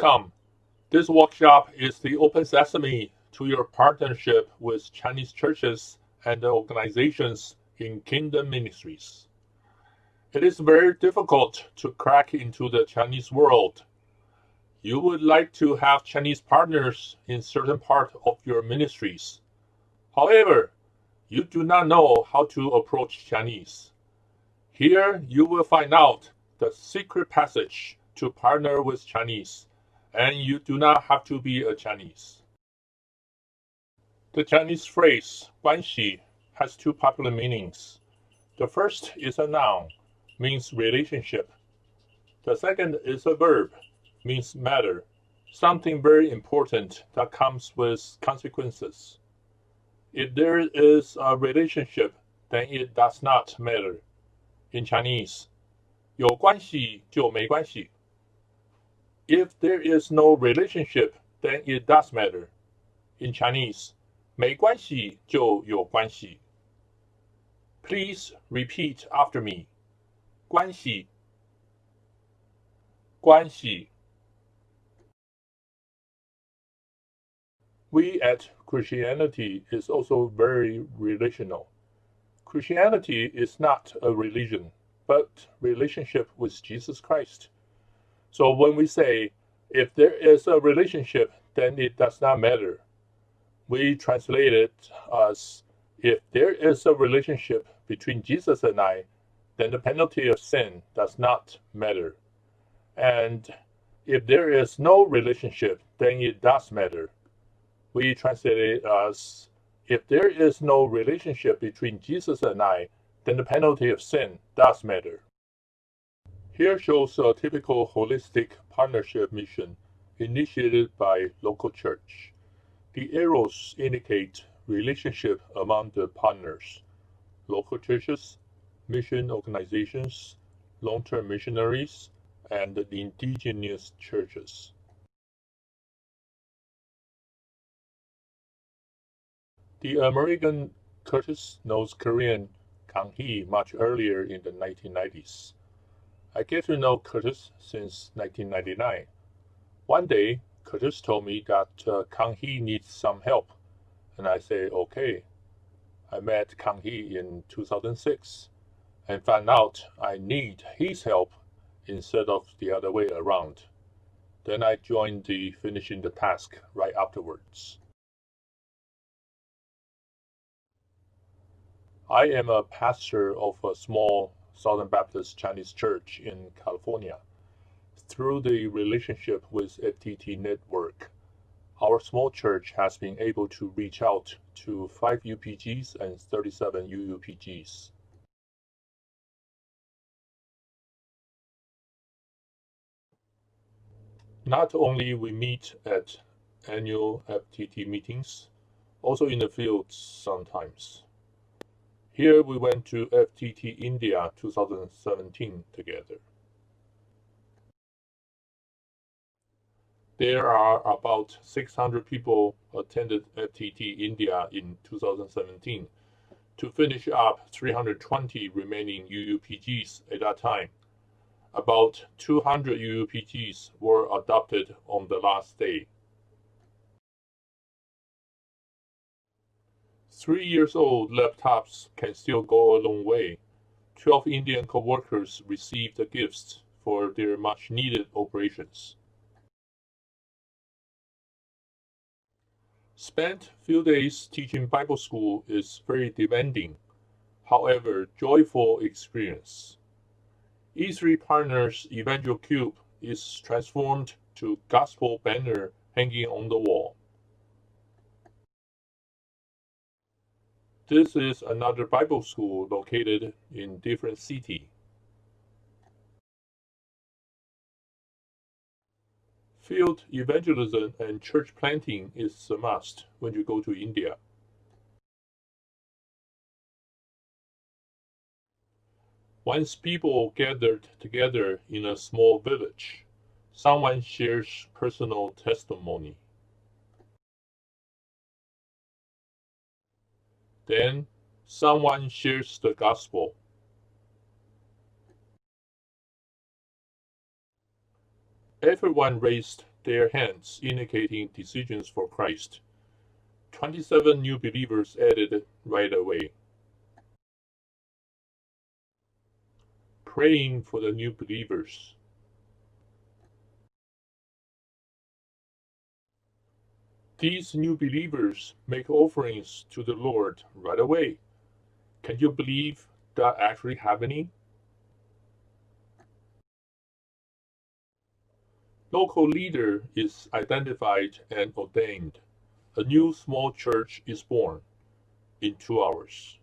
Welcome. This workshop is the open sesame to your partnership with Chinese churches and organizations in kingdom ministries. It is very difficult to crack into the Chinese world. You would like to have Chinese partners in certain part of your ministries. However, you do not know how to approach Chinese. Here you will find out the secret passage to partner with Chinese, and you do not have to be a Chinese. The Chinese phrase 关系 has two popular meanings. The first is a noun, means relationship. The second is a verb, means matter, something very important that comes with consequences. If there is a relationship, then it does not matter. In Chinese, 有关系就没关系. If there is no relationship, then it does matter. In Chinese, 没关系就有关系. Please repeat after me. 关系关系. We at Christianity is also very relational. Christianity is not a religion, but relationship with Jesus Christ. So when we say, if there is a relationship, then it does not matter. We translate it as, if there is a relationship between Jesus and I, then the penalty of sin does not matter. And if there is no relationship, then it does matter. We translate it as, if there is no relationship between Jesus and I, then the penalty of sin does matter. Here shows a typical holistic partnership mission initiated by local church. The arrows indicate relationship among the partners, local churches, mission organizations, long-term missionaries, and the indigenous churches. The American Curtis knows Korean Kang Hee much earlier in the 1990s. I get to know Curtis since 1999. One day, Curtis told me that Kang Hee needs some help, and I said, okay. I met Kang Hee in 2006 and found out I need his help instead of the other way around. Then I joined the finishing the task right afterwards. I am a pastor of a small Southern Baptist Chinese church in California. Through the relationship with FTT Network, our small church has been able to reach out to 5 UPGs and 37 UUPGs. Not only we meet at annual FTT meetings, also in the field sometimes. Here we went to FTT India 2017 together. There are about 600 people attended FTT India in 2017 to finish up 320 remaining UUPGs at that time. About 200 UUPGs were adopted on the last day. 3-year-old laptops can still go a long way. 12 Indian co-workers received the gifts for their much-needed operations. Spent few days teaching Bible school is very demanding, however joyful experience. E3 Partners Evangel Cube is transformed to gospel banner hanging on the wall. This is another Bible school located in different city. Field evangelism and church planting is a must when you go to India. Once people gathered together in a small village, someone shares personal testimony. Then someone shares the gospel. Everyone raised their hands, indicating decisions for Christ. 27 new believers added right away. Praying for the new believers. These new believers make offerings to the Lord right away. Can you believe that actually happening? Local leader is identified and ordained. A new small church is born in 2 hours.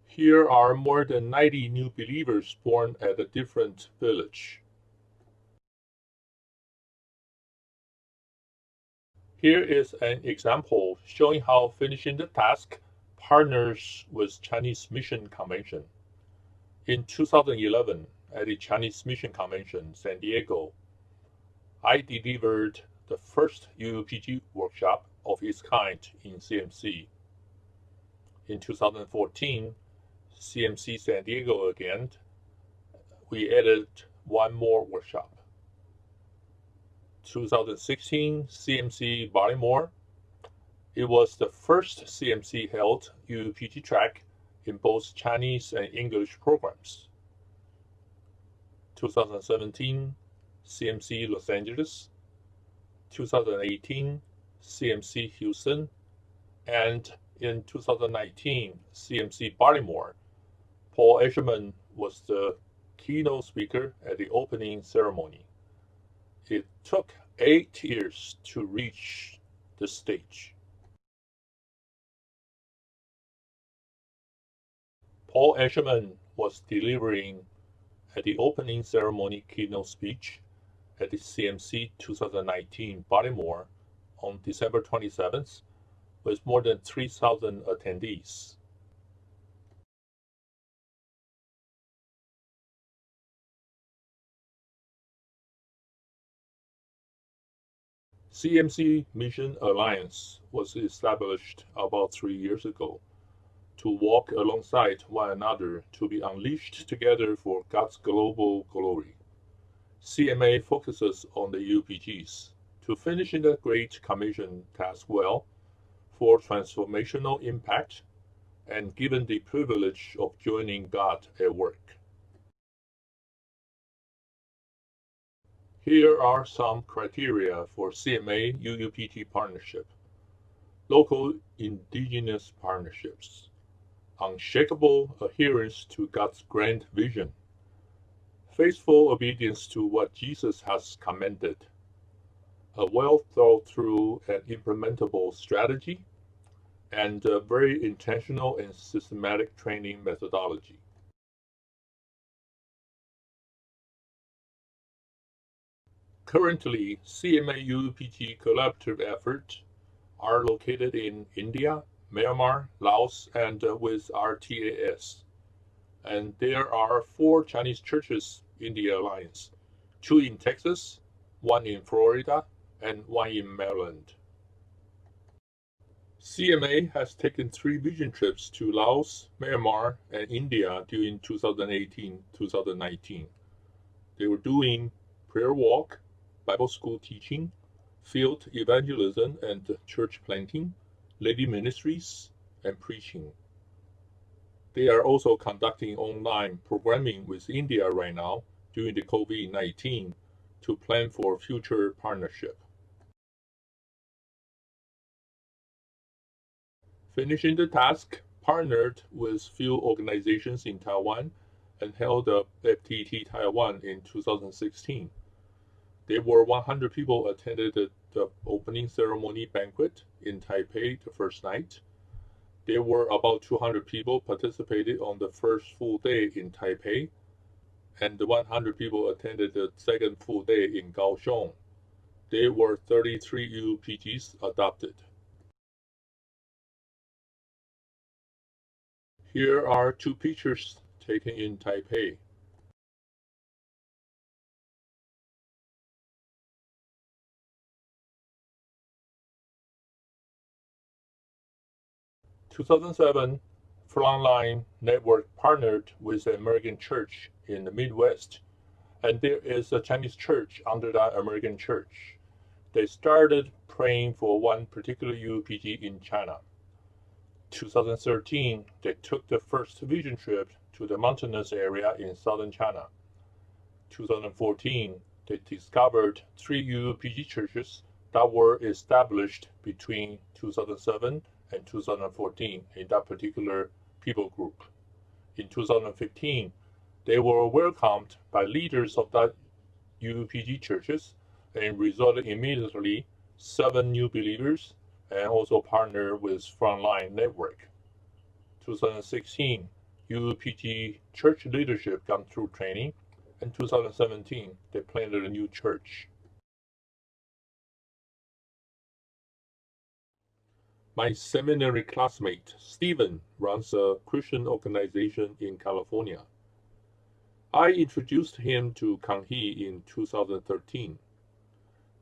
Here are more than 90 new believers born at a different village. Here is an example showing how finishing the task partners with Chinese Mission Convention. In 2011, at the Chinese Mission Convention, San Diego, I delivered the first UUPG workshop of its kind in CMC. In 2014, CMC San Diego again, we added one more workshop. 2016, CMC Baltimore. It was the first CMC held UUPG track in both Chinese and English programs. 2017, CMC Los Angeles. 2018, CMC Houston. And in 2019, CMC Baltimore. Paul Escherman was the keynote speaker at the opening ceremony. It took 8 years to reach the stage. Paul Escherman was delivering at the opening ceremony keynote speech at the CMC 2019 Baltimore on December 27th with more than 3,000 attendees. CMC Mission Alliance was established about 3 years ago to walk alongside one another to be unleashed together for God's global glory. CMA focuses on the UPGs to finishing the Great Commission task well for transformational impact and given the privilege of joining God at work. Here are some criteria for CMA UUPT partnership. Local indigenous partnerships. Unshakable adherence to God's grand vision. Faithful obedience to what Jesus has commanded. A well thought through and implementable strategy. And a very intentional and systematic training methodology. Currently, CMA UUPG collaborative efforts are located in India, Myanmar, Laos, and with RTAS. And there are 4 Chinese churches in the alliance, 2 in Texas, 1 in Florida, and 1 in Maryland. CMA has taken 3 vision trips to Laos, Myanmar, and India during 2018-2019. They were doing prayer walk, Bible school teaching, field evangelism and church planting, lady ministries, and preaching. They are also conducting online programming with India right now during the COVID-19 to plan for future partnership. Finishing the task, partnered with few organizations in Taiwan and held a FTT Taiwan in 2016. There were 100 people attended the opening ceremony banquet in Taipei the first night. There were about 200 people participated on the first full day in Taipei, and 100 people attended the second full day in Kaohsiung. There were 33 UPGs adopted. Here are 2 pictures taken in Taipei. 2007, Frontline Network partnered with the American church in the Midwest, and there is a Chinese church under that American church. They started praying for one particular UPG in China. 2013, they took the first vision trip to the mountainous area in southern China. 2014, they discovered 3 UPG churches that were established between 2007 and 2014 in that particular people group. In 2015, they were welcomed by leaders of that UPG churches and resulted immediately 7 new believers and also partnered with Frontline Network. 2016, UPG church leadership got through training. In 2017, they planted a new church. My seminary classmate, Stephen, runs a Christian organization in California. I introduced him to Kang Hee in 2013.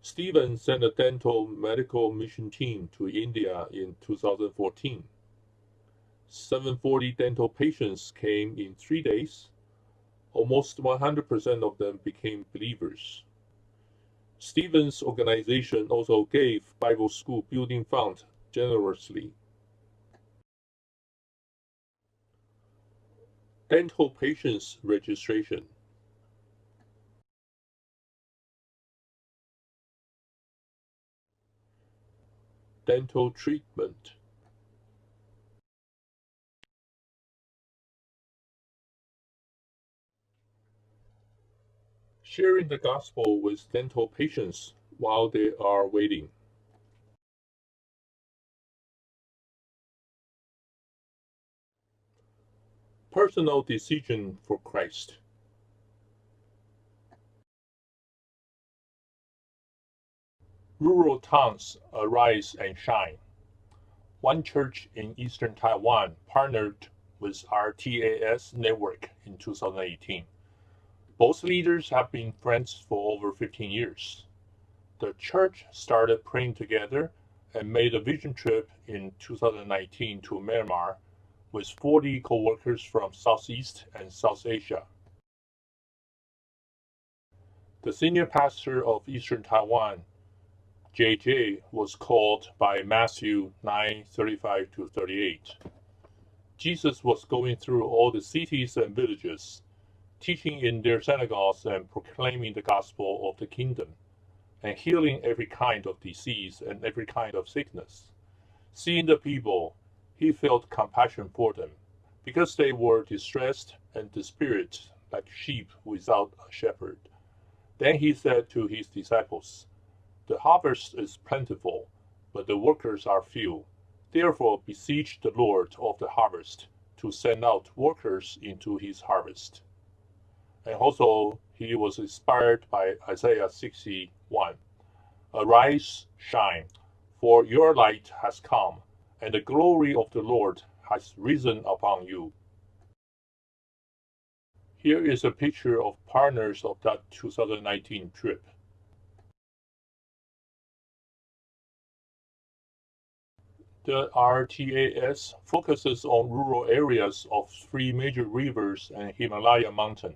Stephen sent a dental medical mission team to India in 2014. 740 dental patients came in 3 days. Almost 100% of them became believers. Stephen's organization also gave Bible school building fund generously. Dental patients registration. Dental treatment. Sharing the gospel with dental patients while they are waiting. Personal decision for Christ. Rural towns arise and shine. One church in eastern Taiwan partnered with RTAS Network in 2018. Both leaders have been friends for over 15 years. The church started praying together and made a vision trip in 2019 to Myanmar with 40 co-workers from Southeast and South Asia. The senior pastor of Eastern Taiwan, JJ, was called by Matthew 9:35-38. Jesus was going through all the cities and villages, teaching in their synagogues and proclaiming the gospel of the kingdom, and healing every kind of disease and every kind of sickness. Seeing the people, he felt compassion for them, because they were distressed and dispirited like sheep without a shepherd. Then he said to his disciples, "The harvest is plentiful, but the workers are few. Therefore beseech the Lord of the harvest to send out workers into his harvest." And also, he was inspired by Isaiah 61. "Arise, shine, for your light has come, and the glory of the Lord has risen upon you." Here is a picture of partners of that 2019 trip. The RTAS focuses on rural areas of 3 major rivers and Himalaya mountain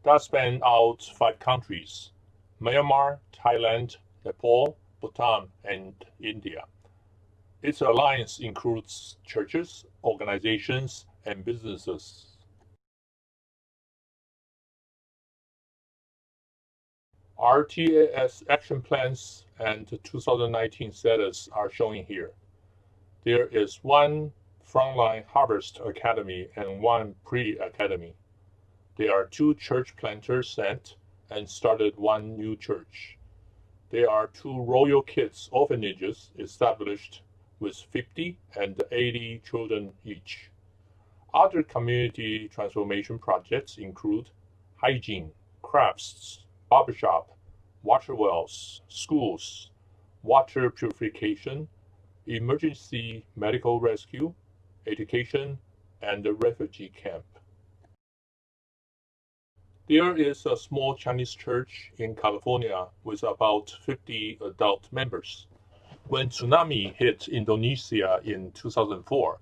that span out 5 countries: Myanmar, Thailand, Nepal, Bhutan, and India. Its alliance includes churches, organizations, and businesses. RTAS action plans and 2019 status are shown here. There is 1 Frontline Harvest Academy and 1 Pre-Academy. There are 2 church planters sent and started 1 new church. There are 2 Royal Kids orphanages established with 50 and 80 children each. Other community transformation projects include hygiene, crafts, barbershop, water wells, schools, water purification, emergency medical rescue, education, and a refugee camp. There is a small Chinese church in California with about 50 adult members. When tsunami hit Indonesia in 2004,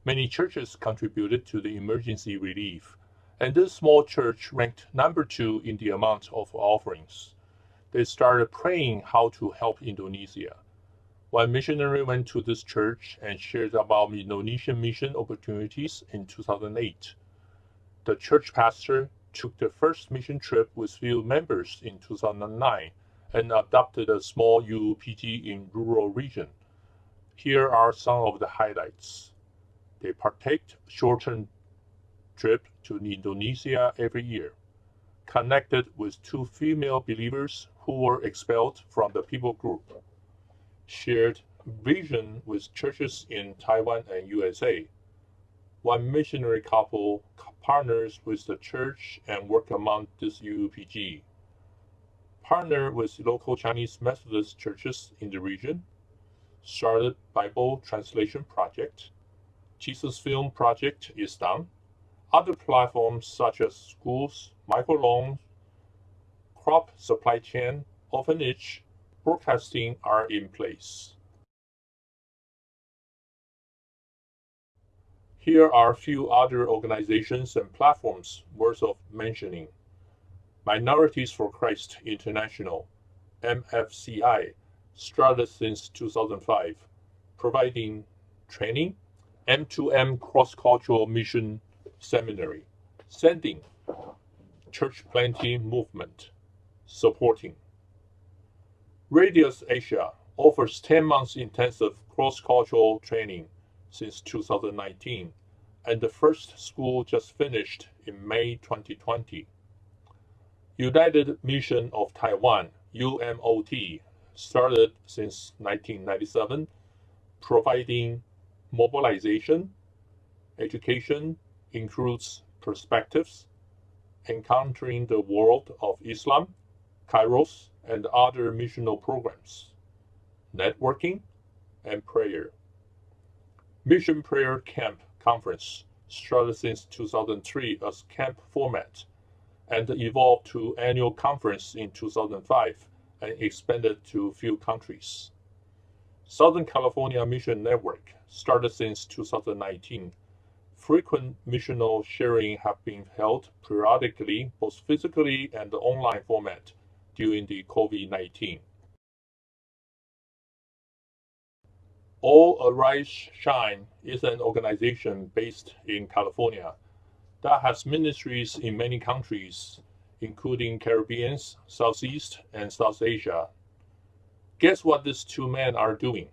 Many churches contributed to the emergency relief, and this small church ranked number 2 in the amount of offerings. They started praying how to help Indonesia. One missionary went to this church and shared about Indonesian mission opportunities in 2008. The church pastor took the first mission trip with few members in 2009 and adopted a small UPG in rural region. Here are some of the highlights. They partake short-term trip to Indonesia every year, connected with 2 female believers who were expelled from the people group, shared vision with churches in Taiwan and USA. One missionary couple partners with the church and work among this UPG. Partner with local Chinese Methodist churches in the region. Started Bible translation project. Jesus Film project is done. Other platforms such as schools, microloans, crop supply chain, orphanage, broadcasting are in place. Here are a few other organizations and platforms worth of mentioning. Minorities for Christ International, MFCI, started since 2005, providing training, M2M cross-cultural mission seminary, sending, church planting movement, supporting. Radius Asia offers 10 months intensive cross-cultural training since 2019, and the first school just finished in May 2020. United Mission of Taiwan, UMOT, started since 1997, providing mobilization, education, includes perspectives, encountering the world of Islam, Kairos, and other missional programs, networking, and prayer. Mission Prayer Camp Conference started since 2003 as camp format and evolved to annual conference in 2005 and expanded to few countries. Southern California Mission Network started since 2019. Frequent missional sharing have been held periodically, both physically and online format, during the COVID-19. All Arise Shine is an organization based in California that has ministries in many countries, including Caribbean, Southeast, and South Asia. Guess what these 2 men are doing?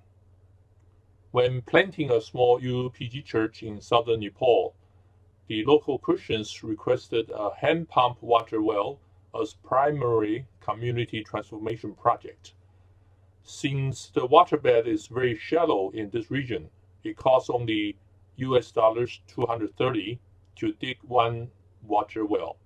When planting a small UPG church in southern Nepal, the local Christians requested a hand pump water well as primary community transformation project. Since the waterbed is very shallow in this region, it costs only US dollars 230 to dig one water well.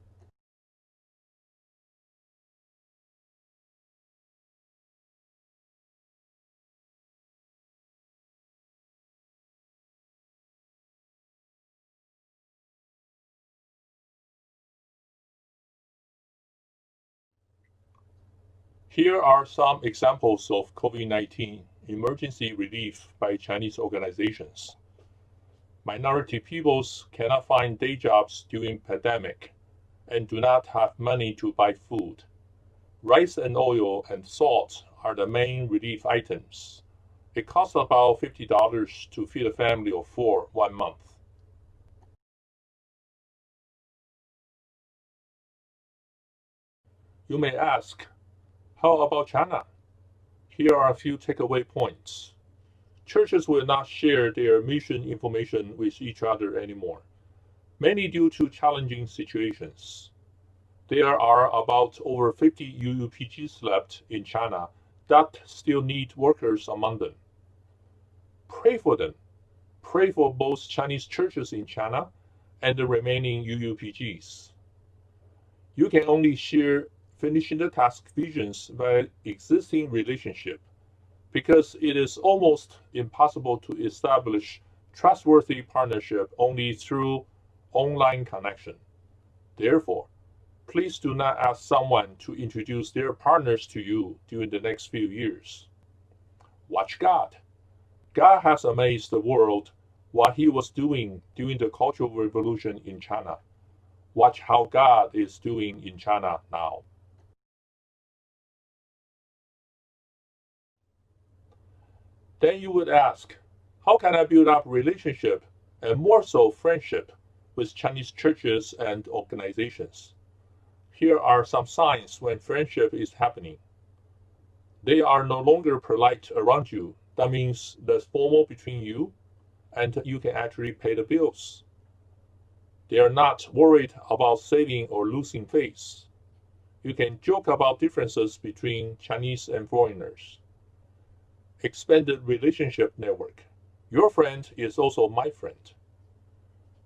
Here are some examples of COVID-19 emergency relief by Chinese organizations. Minority peoples cannot find day jobs during pandemic and do not have money to buy food. Rice and oil and salt are the main relief items. It costs about $50 to feed a family of 4 1 month. You may ask, how about China? Here are a few takeaway points. Churches will not share their mission information with each other anymore, mainly due to challenging situations. There are about over 50 UUPGs left in China that still need workers among them. Pray for them. Pray for both Chinese churches in China and the remaining UUPGs. You can only share finishing the task visions by existing relationship, because it is almost impossible to establish trustworthy partnership only through online connection. Therefore, please do not ask someone to introduce their partners to you during the next few years. Watch God. God has amazed the world what he was doing during the Cultural Revolution in China. Watch how God is doing in China now. Then you would ask, how can I build up relationship and more so friendship with Chinese churches and organizations? Here are some signs when friendship is happening. They are no longer polite around you. That means that's formal between you and you can actually pay the bills. They are not worried about saving or losing face. You can joke about differences between Chinese and foreigners. Expanded relationship network. Your friend is also my friend.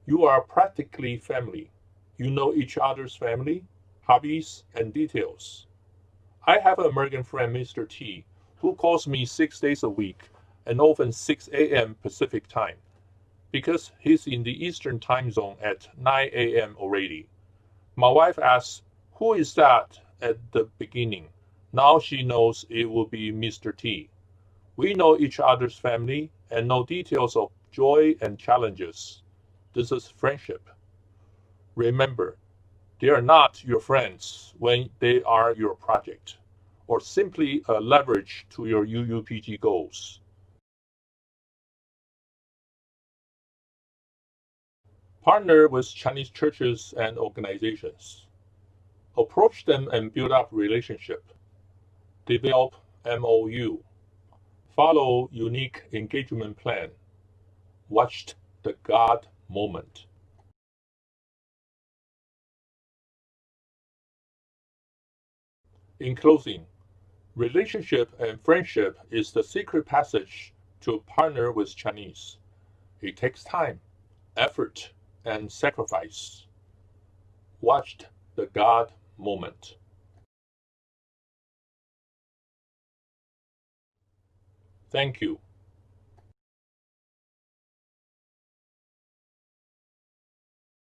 You are practically family. You know each other's family, hobbies, and details. I have an American friend, Mr. T, who calls me 6 days a week and often 6 a.m. Pacific time because he's in the Eastern time zone at 9 a.m. already. My wife asks, who is that at the beginning? Now she knows it will be Mr. T. We know each other's family and know details of joy and challenges. This is friendship. Remember, they are not your friends when they are your project or simply a leverage to your UUPG goals. Partner with Chinese churches and organizations. Approach them and build up relationship. Develop MOU. Follow unique engagement plan. Watch the God moment. In closing, relationship and friendship is the secret passage to partner with Chinese. It takes time, effort, and sacrifice. Watch the God moment. Thank you.